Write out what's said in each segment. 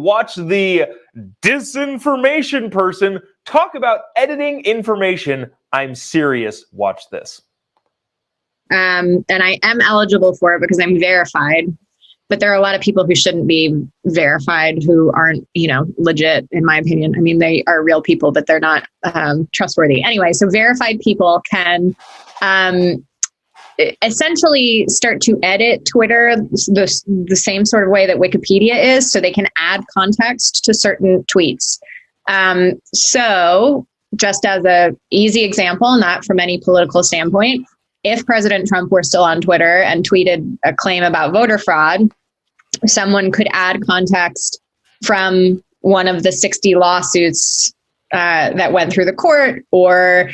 Watch the disinformation person talk about editing information. I'm serious. Watch this. And I am eligible for it because I'm verified. But there are a lot of people who shouldn't be verified who aren't, legit, in my opinion. I mean, they are real people, but they're not trustworthy. Anyway, so verified people can essentially start to edit Twitter the same sort of way that Wikipedia is, so they can add context to certain tweets. So just as an easy example, not from any political standpoint, if President Trump were still on Twitter and tweeted a claim about voter fraud, someone could add context from one of the 60 lawsuits that went through the court, or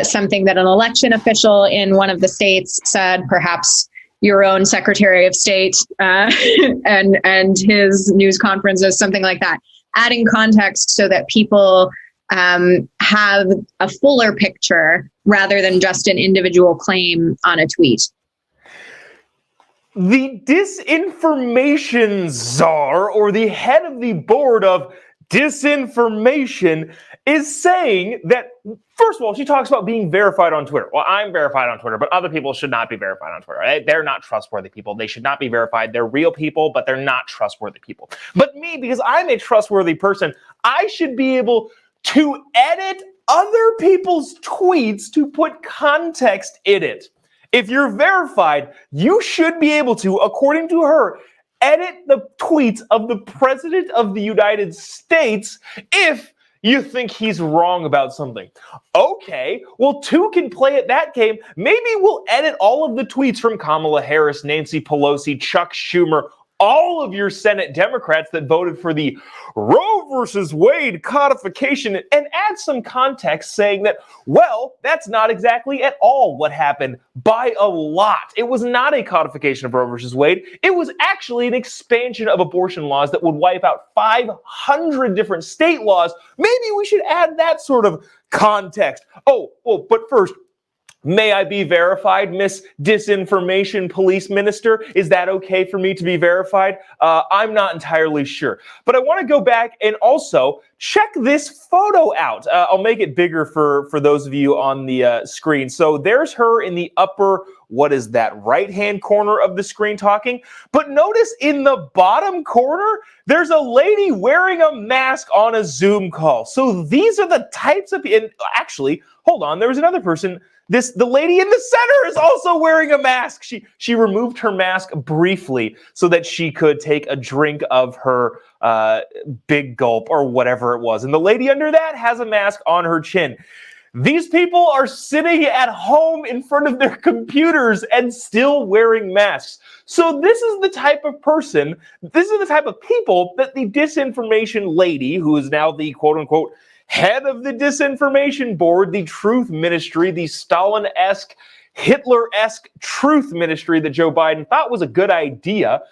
something that an election official in one of the states said, perhaps your own Secretary of State and his news conferences, something like that. Adding context so that people have a fuller picture rather than just an individual claim on a tweet. The disinformation czar, or the head of the board of disinformation, is saying that, first of all, she talks about being verified on Twitter. Well, I'm verified on Twitter, but other people should not be verified on Twitter. Right? They're not trustworthy people. They should not be verified. They're real people, but they're not trustworthy people. But me, because I'm a trustworthy person, I should be able to edit other people's tweets to put context in it. If you're verified, you should be able to, according to her, edit the tweets of the President of the United States if you think he's wrong about something. Okay, well, two can play at that game. Maybe we'll edit all of the tweets from Kamala Harris, Nancy Pelosi, Chuck Schumer, all of your Senate Democrats that voted for the Roe versus Wade codification, and add some context saying that, well, that's not exactly at all what happened by a lot. It was not a codification of Roe versus Wade. It was actually an expansion of abortion laws that would wipe out 500 different state laws. Maybe we should add that sort of context. Oh, well, but first, may I be verified, Miss Disinformation Police Minister? Is that okay for me to be verified? I'm not entirely sure. But I want to go back and also check this photo out. I'll make it bigger for those of you on the screen. So there's her in the upper, what is that, right-hand corner of the screen talking. But notice in the bottom corner, there's a lady wearing a mask on a Zoom call. So these are the types of, and actually, hold on, there was another person. The lady in the center is also wearing a mask. She removed her mask briefly so that she could take a drink of her big gulp or whatever it was. And the lady under that has a mask on her chin. These people are sitting at home in front of their computers and still wearing masks. So this is the type of person, this is the type of people that the disinformation lady, who is now the quote-unquote head of the disinformation board, the truth ministry, the Stalin-esque, Hitler-esque truth ministry that Joe Biden thought was a good idea,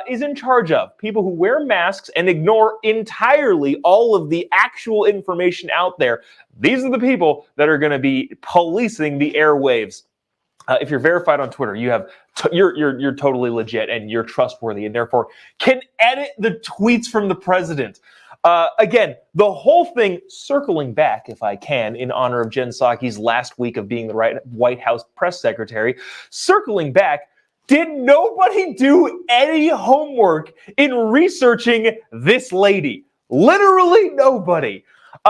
is in charge of. People who wear masks and ignore entirely all of the actual information out there. These are the people that are going to be policing the airwaves. If you're verified on Twitter, you have you're totally legit and you're trustworthy, and therefore can edit the tweets from the president. Again, the whole thing, circling back, if I can, in honor of Jen Psaki's last week of being the White House press secretary, circling back, did nobody do any homework in researching this lady? Literally nobody.